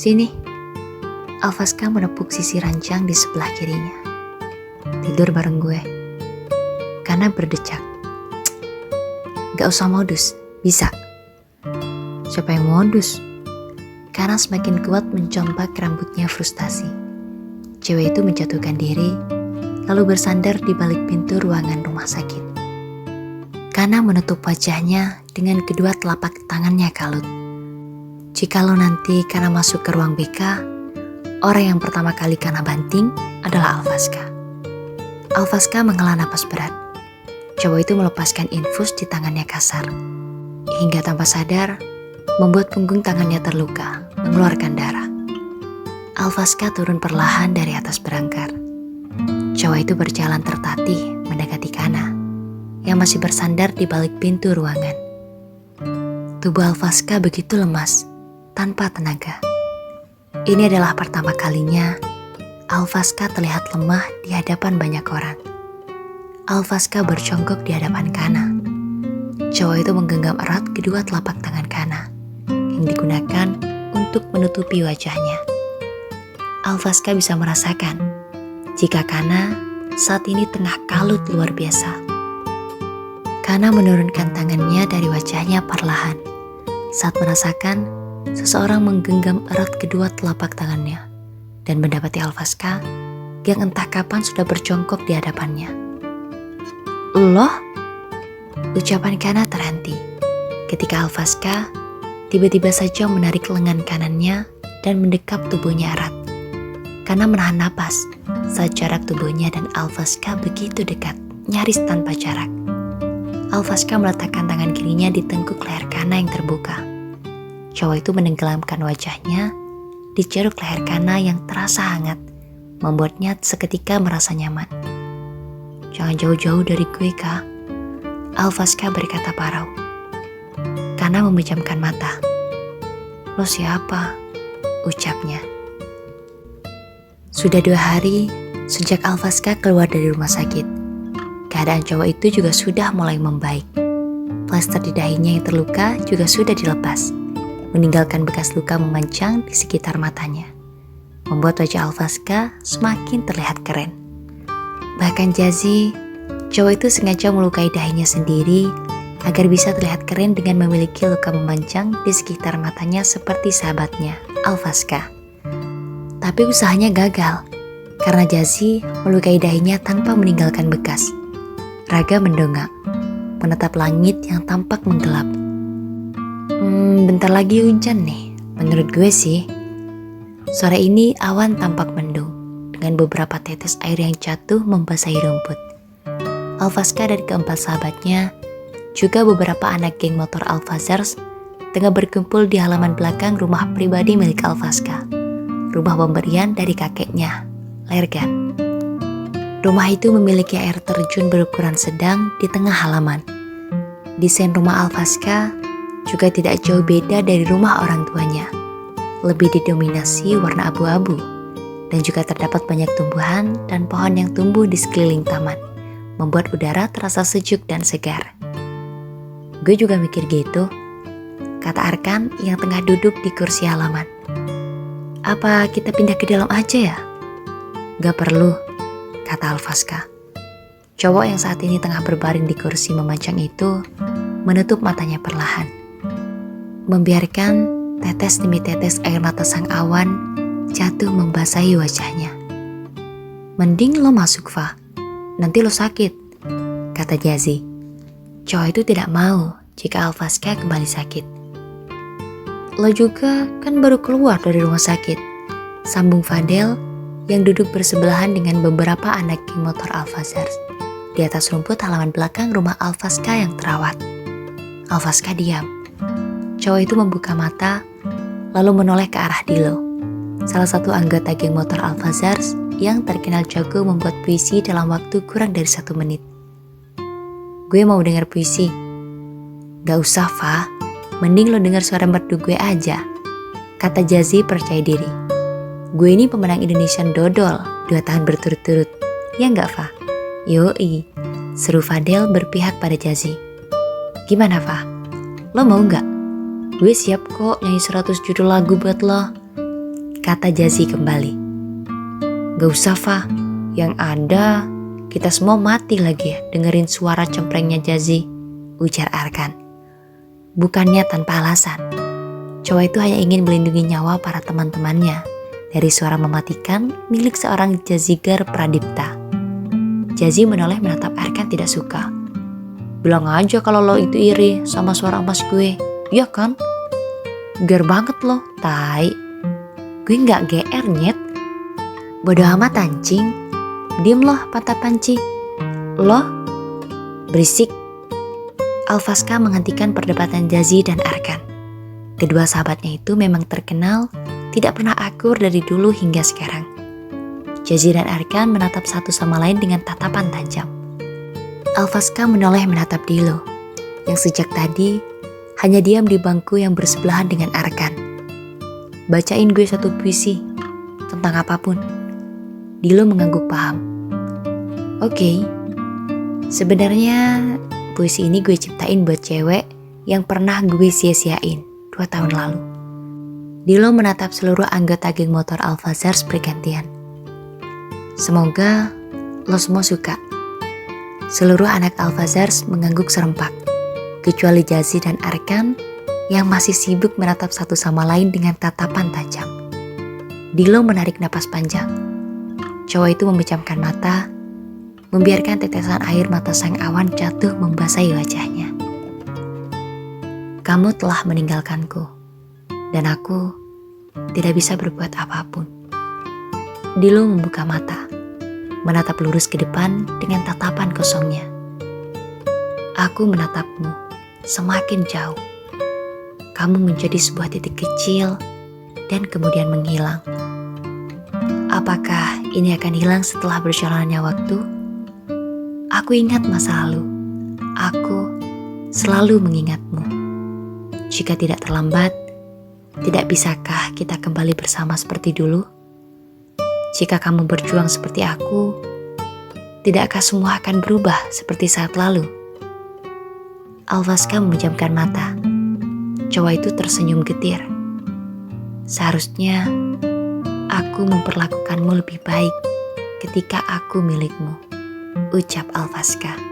Sini. Alvaska menepuk sisi ranjang di sebelah kirinya. Tidur bareng gue. Kana berdecak. Gak usah modus, bisa. Siapa yang modus? Kana semakin kuat mencompak rambutnya frustasi. Cewek itu menjatuhkan diri, lalu bersandar di balik pintu ruangan rumah sakit. Kana menutup wajahnya dengan kedua telapak tangannya kalut. Jikalau nanti Kana masuk ke ruang BK, orang yang pertama kali Kana banting adalah Alvaska. Alvaska menghela napas berat. Cowok itu melepaskan infus di tangannya kasar. Hingga tanpa sadar, membuat punggung tangannya terluka, mengeluarkan darah. Alvaska turun perlahan dari atas berangkar. Cowok itu berjalan tertatih mendekati Kana, yang masih bersandar di balik pintu ruangan. Tubuh Alvaska begitu lemas, tanpa tenaga. Ini adalah pertama kalinya Alvaska terlihat lemah di hadapan banyak orang. Alvaska berjongkok di hadapan Kana. Cowok itu menggenggam erat kedua telapak tangan Kana, yang digunakan untuk menutupi wajahnya. Alvaska bisa merasakan jika Kana saat ini tengah kalut luar biasa. Kana menurunkan tangannya dari wajahnya perlahan saat merasakan seseorang menggenggam erat kedua telapak tangannya dan mendapati Alvaska yang entah kapan sudah berjongkok di hadapannya. "Loh?" Ucapan Kana terhenti ketika Alvaska tiba-tiba saja menarik lengan kanannya dan mendekap tubuhnya erat. Kana menahan napas saat jarak tubuhnya dan Alvaska begitu dekat, nyaris tanpa jarak. Alvaska meletakkan tangan kirinya di tengkuk leher Kana yang terbuka. Cowok itu menenggelamkan wajahnya di jeruk leher Kana yang terasa hangat, membuatnya seketika merasa nyaman. "Jangan jauh-jauh dari gue, Kak," Alvaska berkata parau. Kana memejamkan mata. "Lo siapa?" ucapnya. Sudah 2 hari sejak Alvaska keluar dari rumah sakit. Keadaan cowok itu juga sudah mulai membaik. Plester di dahinya yang terluka juga sudah dilepas, meninggalkan bekas luka memanjang di sekitar matanya, membuat wajah Alvaska semakin terlihat keren. Bahkan Jazi, cowok itu sengaja melukai dahinya sendiri agar bisa terlihat keren dengan memiliki luka memanjang di sekitar matanya seperti sahabatnya, Alvaska. Tapi usahanya gagal, karena Jazi melukai dahinya tanpa meninggalkan bekas. Raga mendongak, menatap langit yang tampak menggelap. Bentar lagi hujan nih, menurut gue sih. Sore ini awan tampak mendung, dengan beberapa tetes air yang jatuh membasahi rumput. Alvaska dan keempat sahabatnya, juga beberapa anak geng motor Alfazars, tengah berkumpul di halaman belakang rumah pribadi milik Alvaska, rumah pemberian dari kakeknya, Lergan. Rumah itu memiliki air terjun berukuran sedang di tengah halaman. Desain rumah Alvaska juga tidak jauh beda dari rumah orang tuanya, lebih didominasi warna abu-abu, dan juga terdapat banyak tumbuhan dan pohon yang tumbuh di sekeliling taman, membuat udara terasa sejuk dan segar. "Gue juga mikir gitu," kata Arkan yang tengah duduk di kursi halaman. "Apa kita pindah ke dalam aja ya?" "Gak perlu," kata Alvaska. Cowok yang saat ini tengah berbaring di kursi memanjang itu menutup matanya perlahan, membiarkan tetes demi tetes air mata sang awan jatuh membasahi wajahnya. "Mending lo masuk, Fa. Nanti lo sakit," kata Jazi. Cowok itu tidak mau jika Alvaska kembali sakit. "Lo juga kan baru keluar dari rumah sakit," sambung Fadel yang duduk bersebelahan dengan beberapa anak geng motor Alfazars di atas rumput halaman belakang rumah Alvaska yang terawat. Alvaska diam. Cowok itu membuka mata lalu menoleh ke arah Dilo, salah satu anggota geng motor Alfazars yang terkenal jago membuat puisi dalam waktu kurang dari 1 menit. "Gue mau dengar puisi." "Gak usah, Fa. Mending lo dengar suara merdu gue aja," kata Jazi percaya diri. "Gue ini pemenang Indonesian Dodol 2 tahun berturut-turut. Ya gak, Fa?" "Yoi," seru Fadel berpihak pada Jazi. "Gimana, Fa? Lo mau gak? Gue siap kok nyanyi 100 judul lagu buat lo," kata Jazi kembali. Gak usah, Fa. Yang ada, kita semua mati lagi dengerin suara cemprengnya Jazi, ujar Arkan. Bukannya tanpa alasan. Cowok itu hanya ingin melindungi nyawa para teman-temannya dari suara mematikan milik seorang Jaziger Pradipta. Jazi menoleh menatap Arkan tidak suka. Bilang aja kalau lo itu iri sama suara emas gue, iya kan? Ger banget lo, tai. Gue gak GR nyet. Bodoh amat anjing. Diem loh patah panci. Lo? Berisik. Alvaska menghentikan perdebatan Jazi dan Arkan. Kedua sahabatnya itu memang terkenal tidak pernah akur dari dulu hingga sekarang. Jazi dan Arkan menatap satu sama lain dengan tatapan tajam. Alvaska menoleh menatap Dilo, yang sejak tadi hanya diam di bangku yang bersebelahan dengan Arkan. Bacain gue satu puisi, tentang apapun. Dilo mengangguk paham. Oke, sebenarnya puisi ini gue ciptain buat cewek yang pernah gue sia-siain 2 tahun lalu. Dilo menatap seluruh anggota geng motor Alfazars bergantian. Semoga lo semua suka. Seluruh anak Alfazars mengangguk serempak, kecuali Jazi dan Arkan yang masih sibuk menatap satu sama lain dengan tatapan tajam. Dilo menarik napas panjang. Cowok itu memejamkan mata, membiarkan tetesan air mata sang awan jatuh membasahi wajahnya. Kamu telah meninggalkanku, dan aku tidak bisa berbuat apapun. Dilo membuka mata, menatap lurus ke depan dengan tatapan kosongnya. Aku menatapmu semakin jauh. Kamu menjadi sebuah titik kecil dan kemudian menghilang. Apakah ini akan hilang setelah berjalannya waktu? Aku ingat masa lalu. Aku selalu mengingatmu. Jika tidak terlambat, tidak bisakah kita kembali bersama seperti dulu? Jika kamu berjuang seperti aku, tidakkah semua akan berubah seperti saat lalu? Alvaska memejamkan mata. Cowok itu tersenyum getir. Seharusnya aku memperlakukanmu lebih baik ketika aku milikmu, ucap Alvaska.